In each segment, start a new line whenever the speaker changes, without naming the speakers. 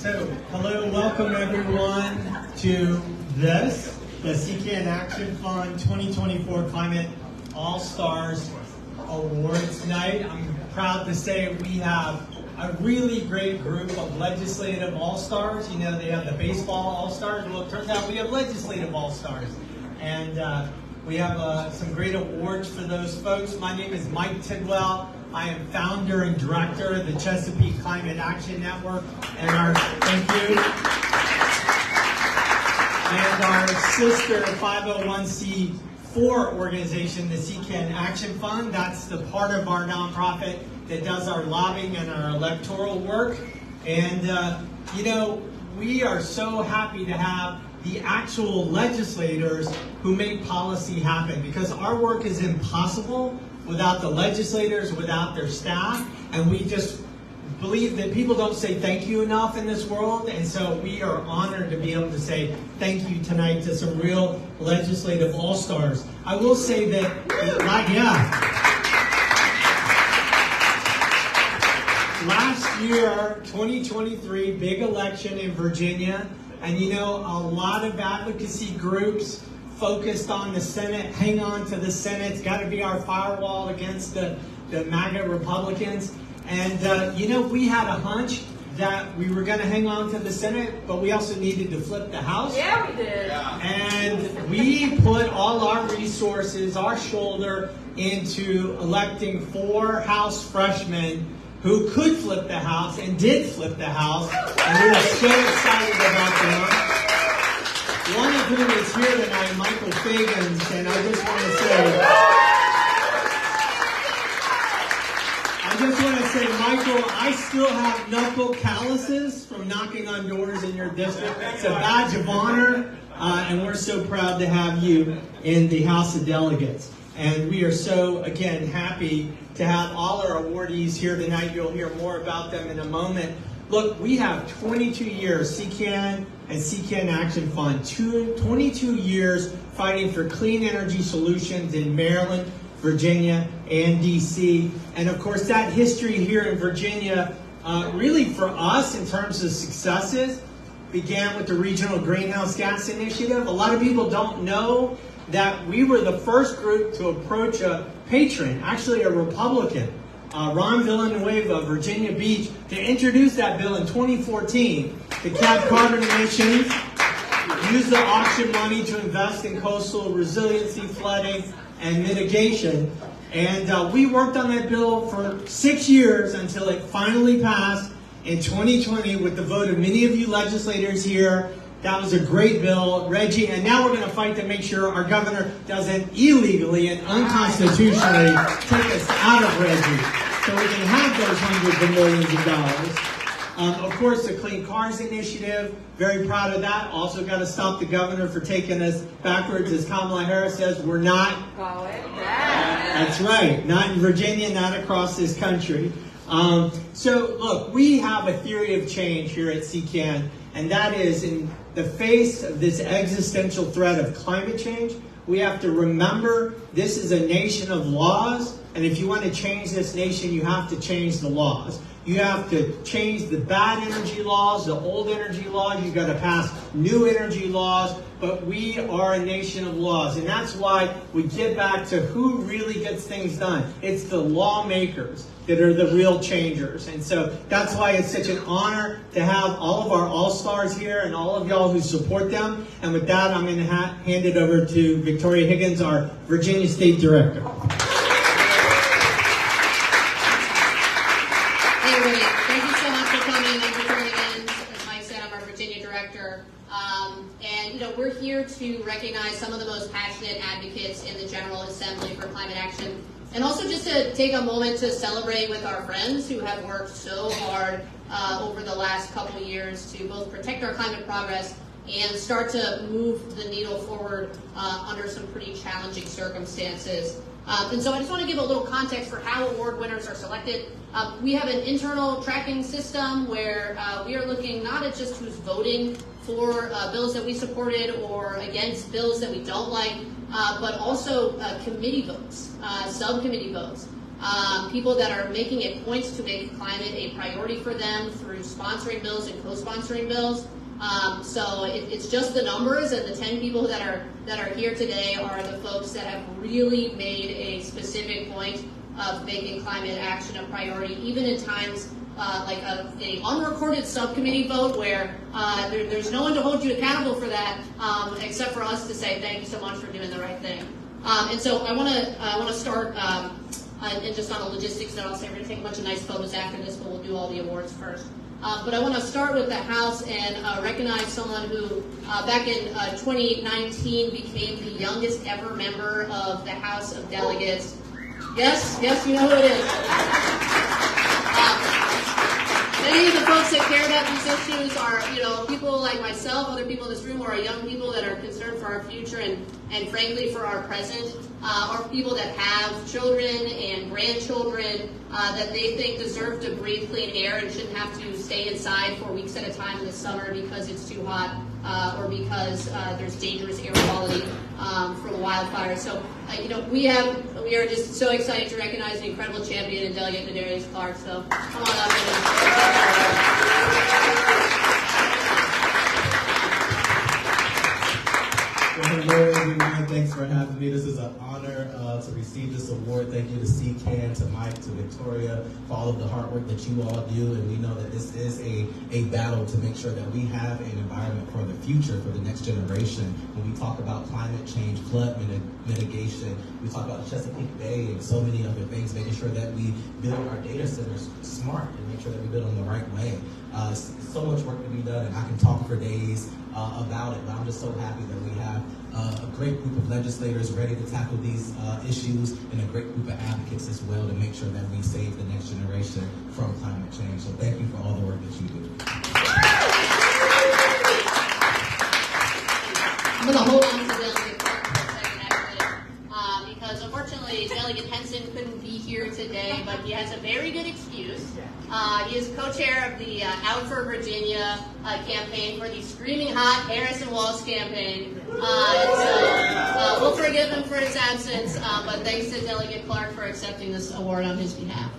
So, hello, welcome everyone to this, the CCAN Action Fund 2024 Climate All-Stars Awards night. I'm proud to say we have a really great group of legislative all-stars. You know, they have the baseball all-stars. Well, it turns out we have legislative all-stars. And we have some great awards for those folks. My name is Mike Tidwell. I am founder and director of the Chesapeake Climate Action Network, and our sister 501c4 organization, the CCAN Action Fund. That's the part of our nonprofit that does our lobbying and our electoral work. And you know, we are so happy to have the actual legislators who make policy happen, because our work is impossible without the legislators, without their staff, and we just believe that people don't say thank you enough in this world, and so we are honored to be able to say thank you tonight to some real legislative all-stars. I will say that, last year, 2023, big election in Virginia, and you know, a lot of advocacy groups focused on the Senate. Hang on to the Senate. It's got to be our firewall against the MAGA Republicans. And, you know, we had a hunch that we were going to hang on to the Senate, but we also needed to flip the House.
Yeah, we did.
Yeah. And we put all our resources, our shoulder, into electing 4 House freshmen who could flip the House and did flip the House. And we were so excited about them. One of whom is here tonight, Michael Fagans, and I just want to say, Michael, I still have knuckle calluses from knocking on doors in your district. It's a badge of honor, and we're so proud to have you in the House of Delegates. And we are so, again, happy to have all our awardees here tonight. You'll hear more about them in a moment. Look, we have 22 years, CCAN and CCAN Action Fund, 22 years fighting for clean energy solutions in Maryland, Virginia, and DC. And of course, that history here in Virginia, really for us in terms of successes, began with the Regional Greenhouse Gas Initiative. A lot of people don't know that we were the first group to approach a patron, actually a Republican, Ron Villanueva of Virginia Beach, to introduce that bill in 2014 to cap carbon emissions, use the auction money to invest in coastal resiliency, flooding, and mitigation. And we worked on that bill for 6 years until it finally passed in 2020 with the vote of many of you legislators here. That was a great bill, Reggie, and now we're going to fight to make sure our governor doesn't illegally and unconstitutionally take us out of Reggie, so we can have those hundreds of millions of dollars. Of course, the Clean Cars Initiative, very proud of that. Also got to stop the governor for taking us backwards. As Kamala Harris says, we're not.
Call it that.
That's right. Not in Virginia, not across this country. So, look, we have a theory of change here at CCAN, and that is in the face of this existential threat of climate change, we have to remember this is a nation of laws, and if you want to change this nation, you have to change the laws. You have to change the bad energy laws, the old energy laws. You've got to pass new energy laws, but we are a nation of laws, and that's why we get back to who really gets things done. It's the lawmakers that are the real changers, and so that's why it's such an honor to have all of our all-stars here and all of y'all who support them. And with that, I'm going to hand it over to Victoria Higgins, our Virginia State Director.
Hey, everybody. Thank you so much for coming. I'm Victoria Higgins. As Mike said, I'm our Virginia Director. And, you know, we're here to recognize some of the most passionate advocates in the General Assembly for climate action. And also just to take a moment to celebrate with our friends who have worked so hard over the last couple of years to both protect our climate progress and start to move the needle forward under some pretty challenging circumstances. And so I just want to give a little context for how award winners are selected. We have an internal tracking system where we are looking not at just who's voting for bills that we supported or against bills that we don't like, but also committee votes, subcommittee votes. people that are making it points to make climate a priority for them through sponsoring bills and co-sponsoring bills. So it's just the numbers, and the 10 people that are here today are the folks that have really made a specific point of making climate action a priority, even in times like a unrecorded subcommittee vote where there's no one to hold you accountable for that, except for us to say thank you so much for doing the right thing. And so I want to start. And just on a logistics note, I'll say we're going to take a bunch of nice photos after this, but we'll do all the awards first. But I want to start with the House and recognize someone who back in 2019 became the youngest ever member of the House of Delegates. Yes, you know who it is. Many of the folks that care about these issues are, people like myself, other people in this room, or young people that are concerned for our future and frankly for our present, or people that have children and grandchildren that they think deserve to breathe clean air and shouldn't have to stay inside for weeks at a time in the summer because it's too hot or because there's dangerous air quality from wildfires. So, we are just so excited to recognize an incredible champion and Delegate Nadarius Clark. So, come on up
Well, hello everyone. Thanks for having me. This is an honor to receive this award. Thank you to CCAN, to Mike, to Victoria for all of the hard work that you all do. And we know that this is a battle to make sure that we have an environment for the future, for the next generation. When we talk about climate change, flood mitigation, we talk about Chesapeake Bay and so many other things, making sure that we build our data centers smart and make sure that we build them the right way. So much work to be done, and I can talk for days about it, but I'm just so happy that we have a great group of legislators ready to tackle these issues and a great group of advocates as well to make sure that we save the next generation from climate change. So thank you for all the work that you do.
I'm going to hold on to Delegate Clark for a second, actually, because unfortunately Delegate Henson couldn't be here today, but he has a very good excuse. He is co-chair of the Out for Virginia campaign for the Screaming Hot Harris and Walsh campaign. So we'll forgive him for his absence, but thanks to Delegate Clark for accepting this award on his behalf.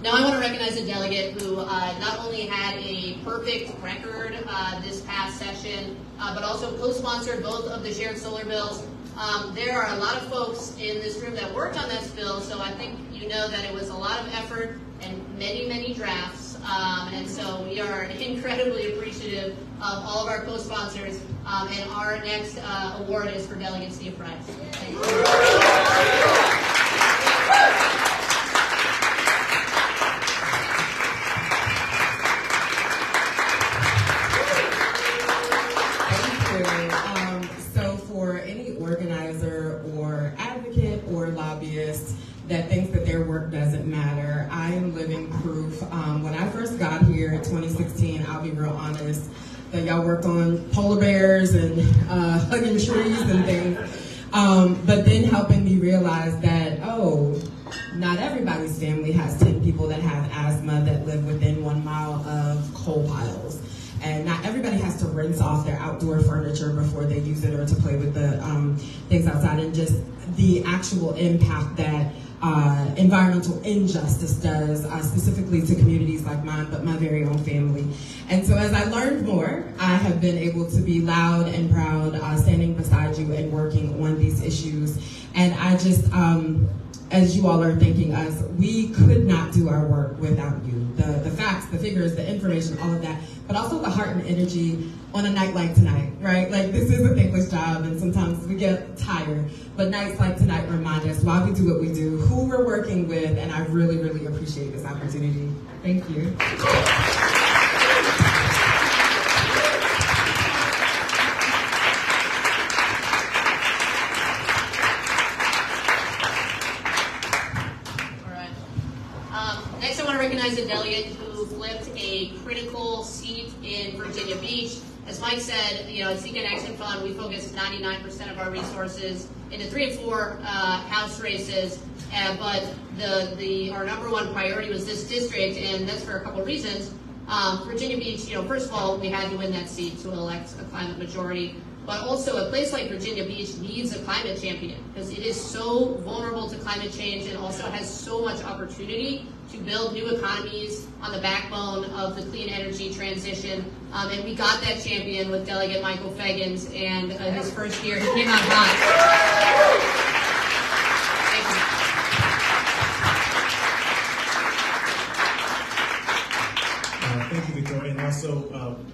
Now I want to recognize a delegate who not only had a perfect record this past session, but also co-sponsored both of the shared solar bills. There are a lot of folks in this room that worked on that bill, so I think you know that it was a lot of effort and many, many drafts. And so we are incredibly appreciative of all of our co-sponsors. And our next award is for Delegate Steve Price. Thank you.
So for any organizer or advocate or lobbyist that thinks that their work doesn't matter, I am living proof. When I first got here in 2016, I'll be real honest, that y'all worked on polar bears and hugging trees and things, but then helping me realize that, not everybody's family has 10 people that have asthma that live within 1 mile of coal piles. And not everybody has to rinse off their outdoor furniture before they use it or to play with the things outside, and just the actual impact that environmental injustice does, specifically to communities like mine, but my very own family. And so as I learned more, I have been able to be loud and proud, standing beside you and working on these issues. And I just, as you all are thanking us, we could not do our work without you. The facts, the figures, the information, all of that, but also the heart and energy on a night like tonight, right? Like, this is a thankless job, and sometimes we get tired, but nights like tonight remind us why we do what we do, who we're working with, and I really, really appreciate this opportunity. Thank you.
Next, I want to recognize a delegate who flipped a critical seat in Virginia Beach. As Mike said, at CCAN Action Fund, we focus 99% of our resources into 3 and 4 House races, but our number one priority was this district, and that's for a couple of reasons. Virginia Beach, first of all, we had to win that seat to elect a climate majority, but also a place like Virginia Beach needs a climate champion because it is so vulnerable to climate change and also has so much opportunity to build new economies on the backbone of the clean energy transition. And we got that champion with Delegate Michael Fegans, and his first year, he came out hot.
Thank you, Victoria. And also,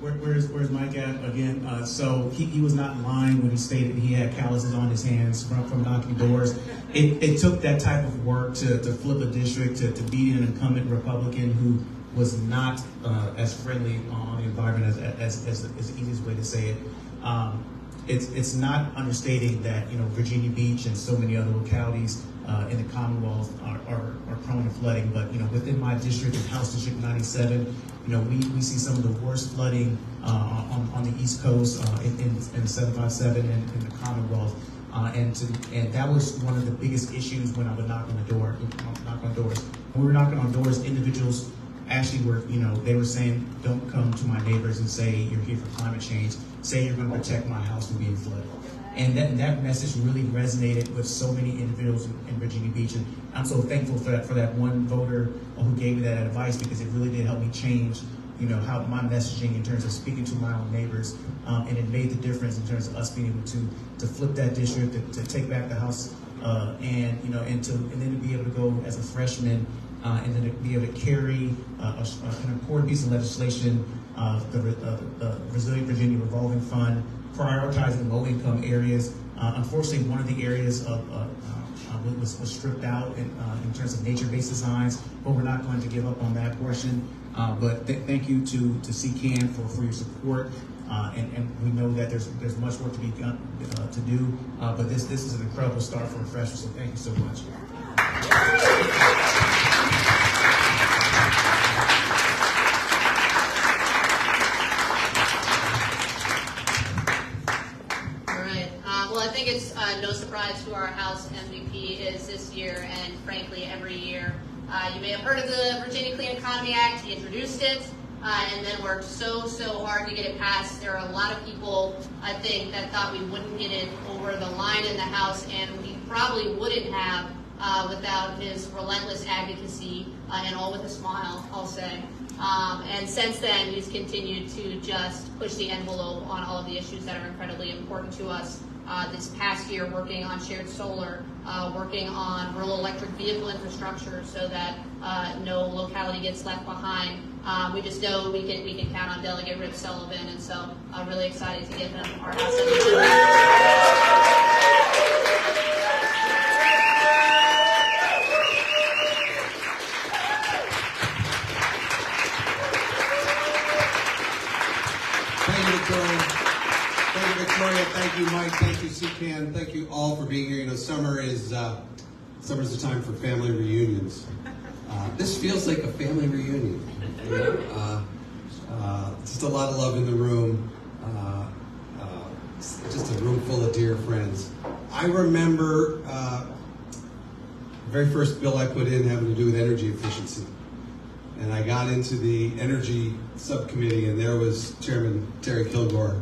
where's Mike at again? So he was not lying when he stated he had calluses on his hands from knocking doors. It took that type of work to flip a district, to beat an incumbent Republican who was not as friendly on the environment as the easiest way to say it. It's not understating that Virginia Beach and so many other localities in the Commonwealth are prone to flooding. But within my district, in House District 97, we see some of the worst flooding on the East Coast in 757 and in the Commonwealth. And that was one of the biggest issues when I would knock on doors. When we were knocking on doors, individuals actually were, they were saying, don't come to my neighbors and say you're here for climate change. Say you're going to protect my house from being flooded. And that message really resonated with so many individuals in Virginia Beach. And I'm so thankful for that one voter who gave me that advice, because it really did help me change, how my messaging in terms of speaking to my own neighbors. And it made the difference in terms of us being able to flip that district, to take back the House, and then to be able to go as a freshman, and then to be able to carry an important piece of legislation, the Resilient Virginia Revolving Fund, prioritizing low-income areas. Unfortunately, one of the areas was stripped out in terms of nature-based designs, but we're not going to give up on that portion. But thank you to CCAN for your support, and we know that there's much work to be done to do, but this is an incredible start for a freshman, so thank you so much.
I think it's no surprise who our House MVP is this year, and frankly, every year. You may have heard of the Virginia Clean Economy Act. He introduced it, and then worked so hard to get it passed. There are a lot of people, I think, that thought we wouldn't get it over the line in the House, and we probably wouldn't have without his relentless advocacy, and all with a smile, I'll say. And since then, he's continued to just push the envelope on all of the issues that are incredibly important to us. This past year, working on shared solar, working on rural electric vehicle infrastructure so that no locality gets left behind. We just know we can count on Delegate Rip Sullivan, and so I'm really excited to get him our House MVP.
Thank you, Victoria. Thank you, Mike. Thank you, CCAN. Thank you all for being here. Summer's the time for family reunions. This feels like a family reunion. Just a lot of love in the room. Just a room full of dear friends. I remember the very first bill I put in having to do with energy efficiency. And I got into the energy subcommittee, and there was Chairman Terry Kilgore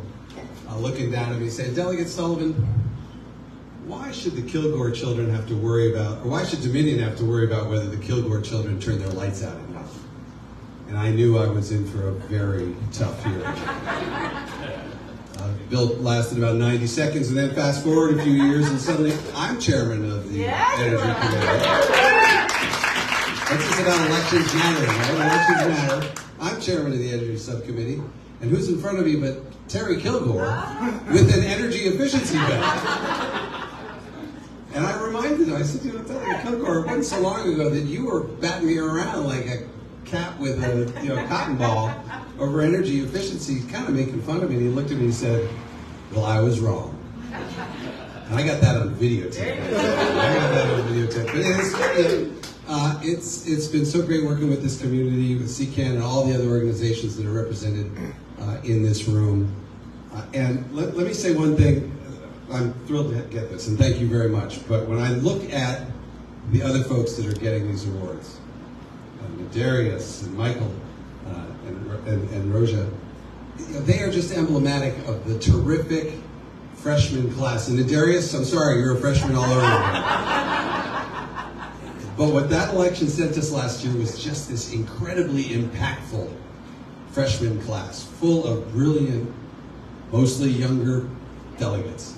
looking down at me saying, Delegate Sullivan, why should the Kilgore children have to worry about, or why should Dominion have to worry about whether the Kilgore children turn their lights out enough? And I knew I was in for a very tough year. Bill lasted about 90 seconds, and then fast forward a few years, and suddenly I'm chairman of the Energy Committee. This is about elections mattering, right? Elections matter. I'm chairman of the Energy Subcommittee, and who's in front of me but Terry Kilgore with an energy efficiency bill. And I reminded him, I said, Terry Kilgore, it wasn't so long ago that you were batting me around like a cat with a cotton ball over energy efficiency, kind of making fun of me. And he looked at me and he said, well, I was wrong. And I got that on videotape. But it's been so great working with this community, with CCAN and all the other organizations that are represented in this room. And let me say one thing. I'm thrilled to get this, and thank you very much. But when I look at the other folks that are getting these awards, Darius and Michael and Roja, they are just emblematic of the terrific freshman class. And Darius, I'm sorry, you're a freshman all over again. But what that election sent us last year was just this incredibly impactful freshman class, full of brilliant, mostly younger delegates.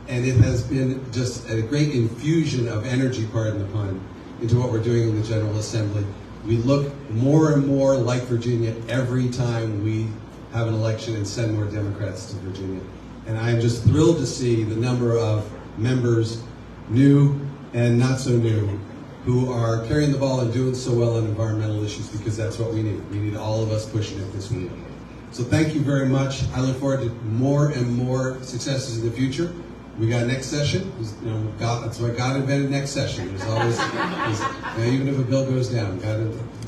And it has been just a great infusion of energy, pardon the pun, into what we're doing in the General Assembly. We look more and more like Virginia every time we have an election and send more Democrats to Virginia. And I am just thrilled to see the number of members, new and not so new, who are carrying the ball and doing so well on environmental issues, because that's what we need. We need all of us pushing it this week. So thank you very much. I look forward to more and more successes in the future. We got next session. That's why God invented next session. There's always, even if a bill goes down, got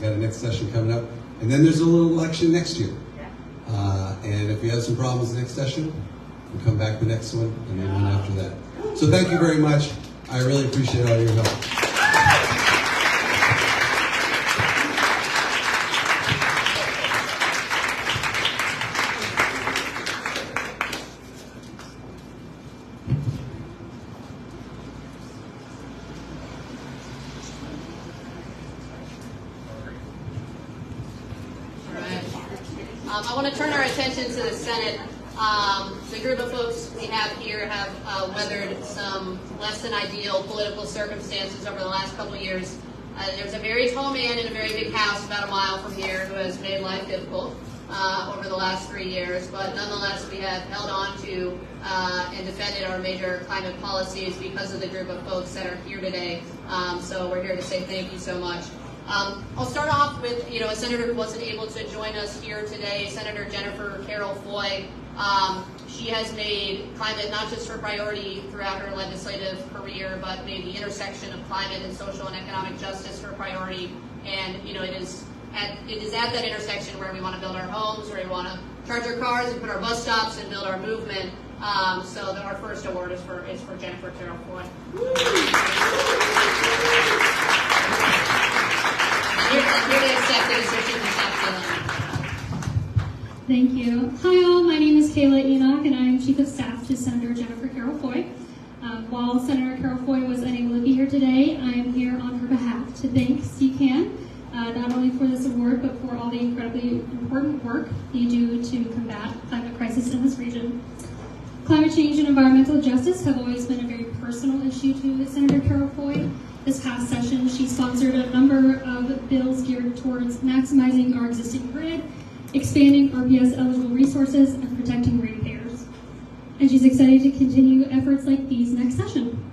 a next session coming up. And then there's a little election next year. And if we have some problems next session, we'll come back the next one, and then one after that. So thank you very much. I really appreciate all your help.
I want to turn our attention to the Senate. The group of folks we have here have weathered some less than ideal political circumstances over the last couple of years. There's a very tall man in a very big house about a mile from here who has made life difficult over the last 3 years, but nonetheless we have held on to and defended our major climate policies because of the group of folks that are here today. So we're here to say thank you so much. I'll start off with, a senator who wasn't able to join us here today, Senator Jennifer Carroll Foy. She has made climate not just her priority throughout her legislative career, but made the intersection of climate and social and economic justice her priority. And, it is at that intersection where we want to build our homes, where we want to charge our cars and put our bus stops and build our movement. So our first award is for Jennifer Carroll Foy.
Thank you. Hi all, my name is Kayla Enoch and I am Chief of Staff to Senator Jennifer Carroll Foy. While Senator Carroll Foy was unable to be here today, I am here on her behalf to thank CCAN, not only for this award, but for all the incredibly important work you do to combat climate crisis in this region. Climate change and environmental justice have always been a very personal issue to Senator Carroll Foy. This past session, she sponsored a number of bills geared towards maximizing our existing grid, expanding RPS-eligible resources, and protecting ratepayers. And she's excited to continue efforts like these next session.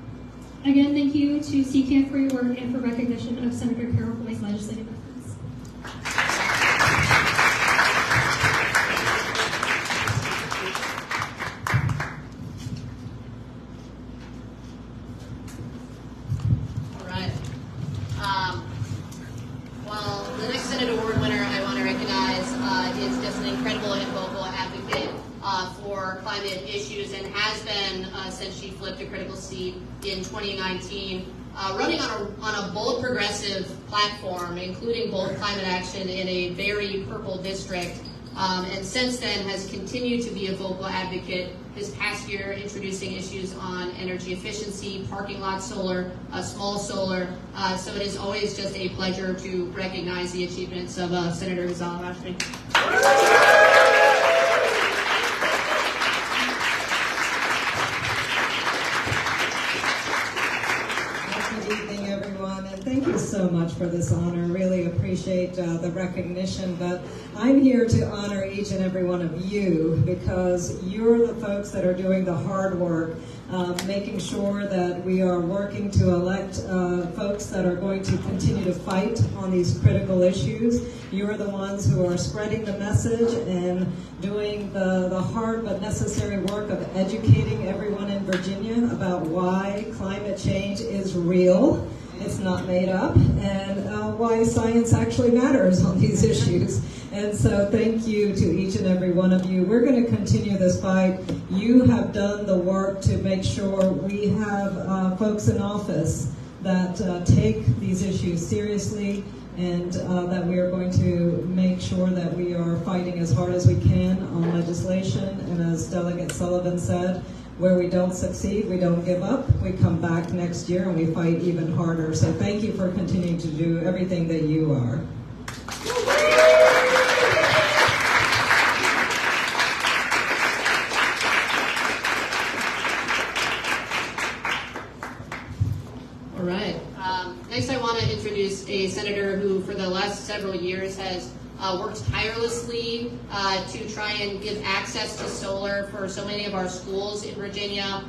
Again, thank you to CCAN for your work and for recognition of Senator Carroll Foy's legislative efforts.
Well, the next Senate Award winner I want to recognize is just an incredible and vocal advocate for climate issues and has been since she flipped a critical seat in 2019, running on a bold progressive platform, including bold climate action in a very purple district. And since then has continued to be a vocal advocate, this past year introducing issues on energy efficiency, parking lot solar, small solar. So it is always just a pleasure to recognize the achievements of Senator Ghazala Rashmi.
Good evening, everyone, and thank you so much for this honor. Really appreciate the recognition, but I'm here to honor each and every one of you because you're the folks that are doing the hard work, making sure that we are working to elect folks that are going to continue to fight on these critical issues. You're the ones who are spreading the message and doing the hard but necessary work of educating everyone in Virginia about why climate change is real it's not made up, and why science actually matters on these issues. And so thank you to each and every one of you. We're going to continue this fight. You have done the work to make sure we have folks in office that take these issues seriously, and that we are going to make sure that we are fighting as hard as we can on legislation. And as Delegate Sullivan said, where we don't succeed, we don't give up. We come back next year and we fight even harder. So thank you for continuing to do everything that you are.
All right. Next, I want to introduce a senator who, for the last several years, has worked tirelessly to try and give access to solar for so many of our schools in Virginia.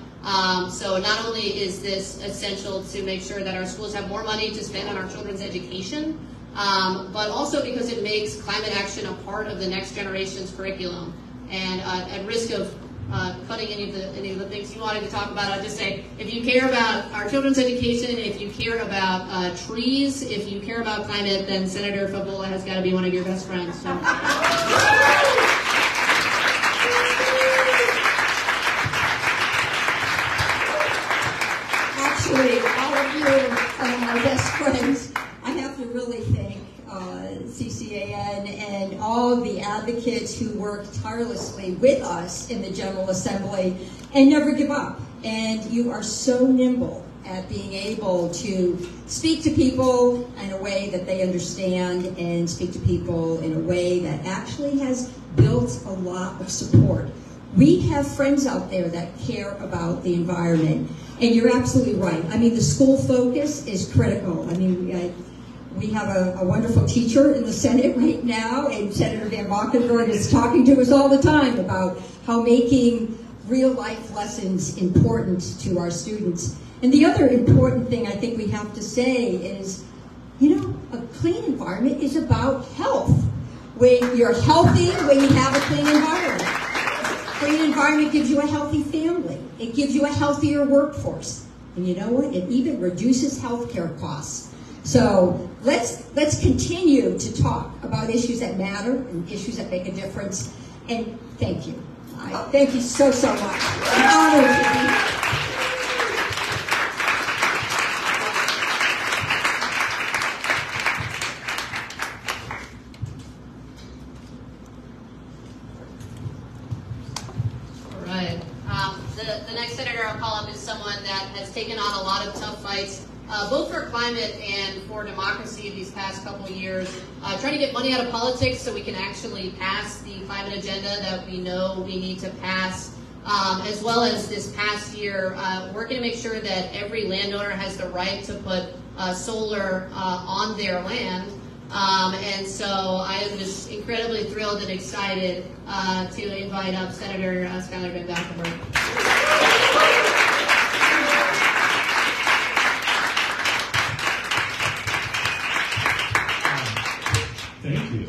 So not only is this essential to make sure that our schools have more money to spend on our children's education, but also because it makes climate action a part of the next generation's curriculum. And at risk of cutting any of the things you wanted to talk about, I'll just say, if you care about our children's education, if you care about trees, if you care about climate, then Senator Favola has got to be one of your best friends. So.
Actually, all of you are my best friends. I have to really thank CCAN and all the advocates who work tirelessly with us in the General Assembly and never give up. And you are so nimble at being able to speak to people in a way that they understand and speak to people in a way that actually has built a lot of support. We have friends out there that care about the environment. And you're absolutely right. I mean, the school focus is critical. I mean, we have a wonderful teacher in the Senate right now, and Senator Van Valkenburg is talking to us all the time about how making real-life lessons important to our students. And the other important thing I think we have to say is, you know, a clean environment is about health. When you're healthy, when you have a clean environment. Clean environment gives you a healthy family. It gives you a healthier workforce. And you know what? It even reduces healthcare costs. So let's continue to talk about issues that matter and issues that make a difference. And thank you. Thank you so much. I'm honored to be here.
The next senator I'll call up is someone that has taken on a lot of tough fights, both for climate and for democracy these past couple of years, trying to get money out of politics so we can actually pass the climate agenda that we know we need to pass, as well as this past year, working to make sure that every landowner has the right to put solar on their land. And so I am just incredibly thrilled and excited to invite up Senator Schuyler Van Valkenburg.
Thank you.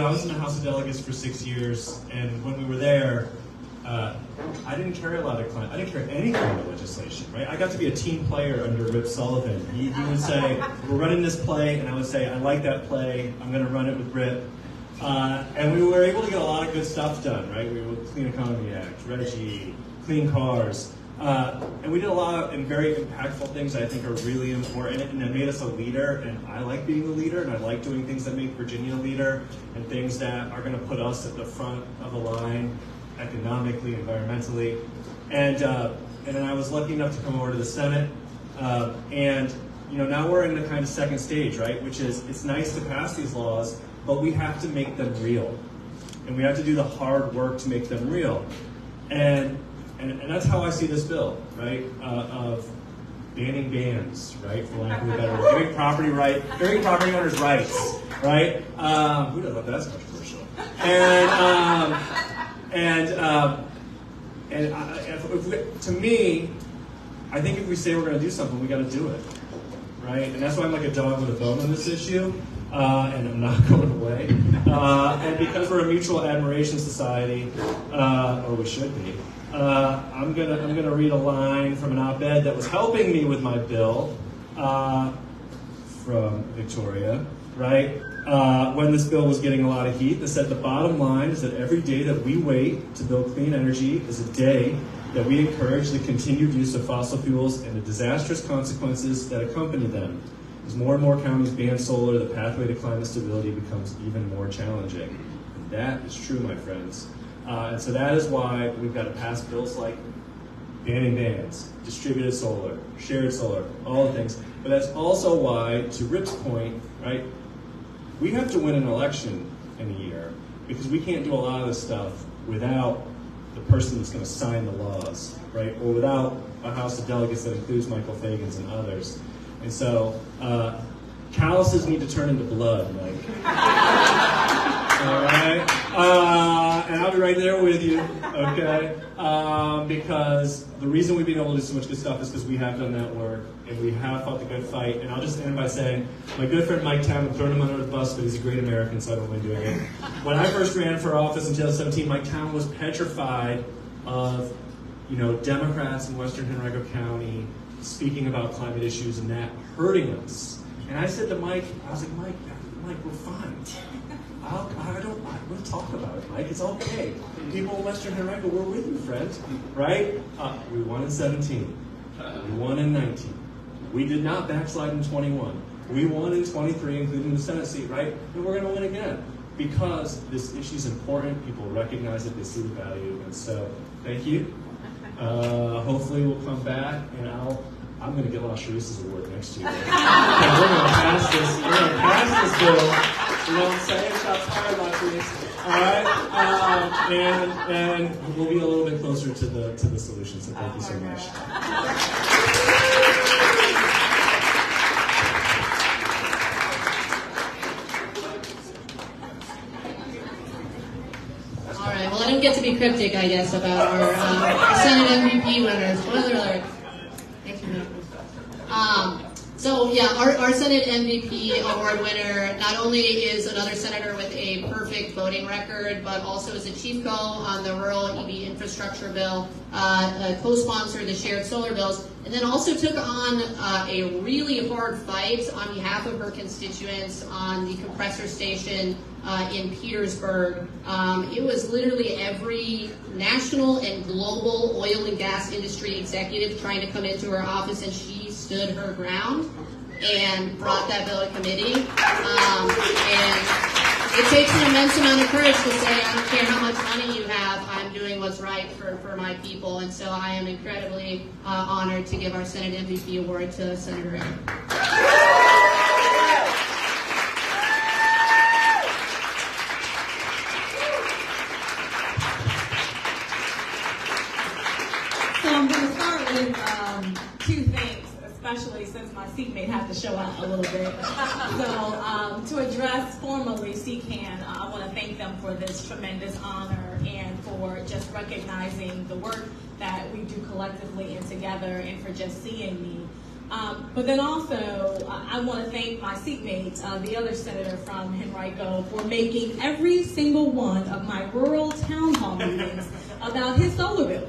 I was in the House of Delegates for 6 years, and when we were there, I didn't carry I didn't carry any kind of legislation, right? I got to be a team player under Rip Sullivan. He would say, we're running this play, and I would say, I like that play, I'm gonna run it with Rip. And we were able to get a lot of good stuff done, right? We were with Clean Economy Act, RGGI, Clean Cars, and we did a lot of very impactful things that I think are really important, and that made us a leader, and I like being a leader, and I like doing things that make Virginia a leader, and things that are gonna put us at the front of the line, economically, environmentally. And then I was lucky enough to come over to the Senate, and now we're in the kind of second stage, right? Which is, it's nice to pass these laws, but we have to make them real. And we have to do the hard work to make them real. And that's how I see this bill, right? Of banning bans, right? For lack of a better word. Giving property owners rights, right? Who doesn't love that? That's controversial. To me, I think if we say we're going to do something, we got to do it, right? And that's why I'm like a dog with a bone on this issue, and I'm not going away. And because we're a mutual admiration society, or we should be, I'm gonna read a line from an op-ed that was helping me with my bill from Victoria, right? When this bill was getting a lot of heat, that said the bottom line is that every day that we wait to build clean energy is a day that we encourage the continued use of fossil fuels and the disastrous consequences that accompany them. As more and more counties ban solar, the pathway to climate stability becomes even more challenging. And that is true, my friends. And so that is why we've got to pass bills like banning bans, distributed solar, shared solar, all the things. But that's also why, to Rip's point, right, we have to win an election in a year because we can't do a lot of this stuff without the person that's going to sign the laws, right, or without a House of Delegates that includes Michael Fagans and others. And so calluses need to turn into blood, Mike. All right? And I'll be right there with you, okay? Because the reason we've been able to do so much good stuff is because we have done that work and we have fought the good fight. And I'll just end by saying, my good friend Mike Town, I'm throwing him under the bus, but he's a great American, so I don't mind doing it. When I first ran for office in 2017, Mike Town was petrified of, Democrats in Western Henrico County speaking about climate issues and that hurting us. And I said to Mike, Mike, we're fine. We'll talk about it, Mike. It's okay. People in Western Henrico, we're with you, friends. Right? We won in 17. We won in 19. We did not backslide in 21. We won in 23, including the Senate seat, right? And we're going to win again. Because this issue is important. People recognize it. They see the value. And so, thank you. Hopefully we'll come back, and I'm going to get La Cherise's award next year. We're going to pass this. We're going to pass this bill. You know what I'm saying? Shots fired, La Cherise. All right, and we'll be a little bit closer to the solution. So thank you so much.
All right, well, I didn't get to be cryptic, I guess, about our Senate MVP winners. Spoiler alert. Thank you, So, yeah, our Senate MVP award winner not only is another senator with a perfect voting record, but also is a chief co on the rural EV infrastructure bill, co-sponsored the shared solar bills, and then also took on a really hard fight on behalf of her constituents on the compressor station in Petersburg. It was literally every national and global oil and gas industry executive trying to come into her office, and she stood her ground and brought that bill to committee. And it takes an immense amount of courage to say, I don't care how much money you have, I'm doing what's right for my people. And so I am incredibly honored to give our Senate MVP award to Senator Aaron.
So I'm going to start with two things, especially since my seatmate has to show out a little bit. So to address formally CCAN, I want to thank them for this tremendous honor and for just recognizing the work that we do collectively and together and for just seeing me. But then also, I want to thank my seatmate, the other senator from Henrico, for making every single one of my rural town hall meetings about his solar bill.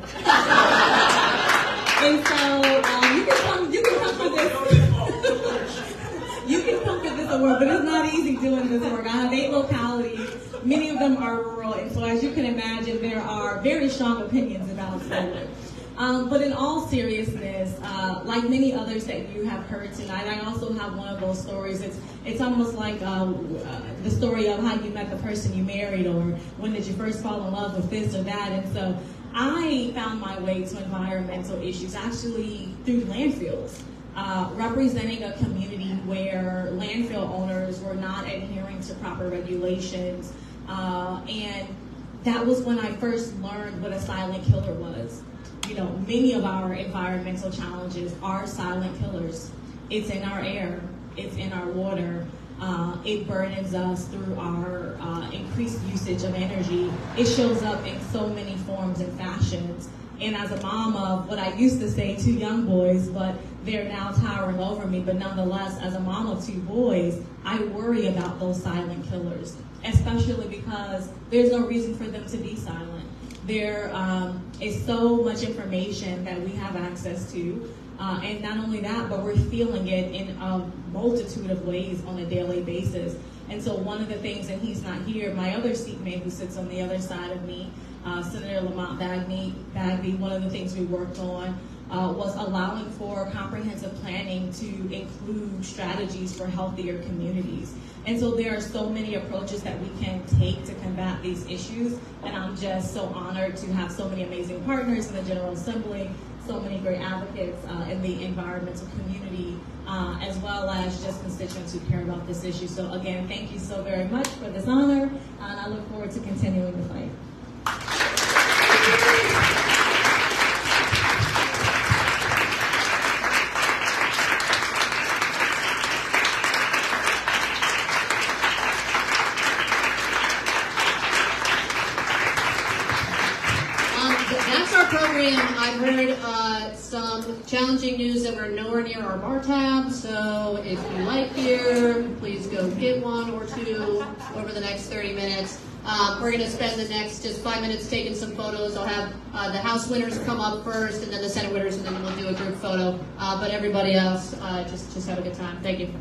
And so you can come for this. You can come for this award, but it's not easy doing this work. I have 8 localities. Many of them are rural, and so as you can imagine, there are very strong opinions about solar. But in all seriousness, like many others that you have heard tonight, I also have one of those stories. It's almost like the story of how you met the person you married, or when did you first fall in love with this or that. And so I found my way to environmental issues actually through landfills, representing a community where landfill owners were not adhering to proper regulations. And that was when I first learned what a silent killer was. You know, many of our environmental challenges are silent killers. It's in our air, it's in our water, it burdens us through our increased usage of energy. It shows up in so many forms and fashions. And as a mom of what I used to say 2 young boys, but they're now towering over me, but nonetheless, as a mom of 2 boys, I worry about those silent killers, especially because there's no reason for them to be silent. There is so much information that we have access to. And not only that, but we're feeling it in a multitude of ways on a daily basis. And so one of the things, and he's not here, my other seatmate who sits on the other side of me, Senator Lamont Bagby, one of the things we worked on was allowing for comprehensive planning to include strategies for healthier communities. And so there are so many approaches that we can take to combat these issues, and I'm just so honored to have so many amazing partners in the General Assembly, so many great advocates in the environmental community, as well as just constituents who care about this issue. So again, thank you so very much for this honor, and I look forward to continuing the fight.
That's our program. I've heard some challenging news that we're nowhere near our bar tab, so if you like beer, please go get one or two over the next 30 minutes. We're going to spend the next just 5 minutes taking some photos. I'll have the House winners come up first, and then the Senate winners, and then we'll do a group photo. But everybody else, just have a good time. Thank you.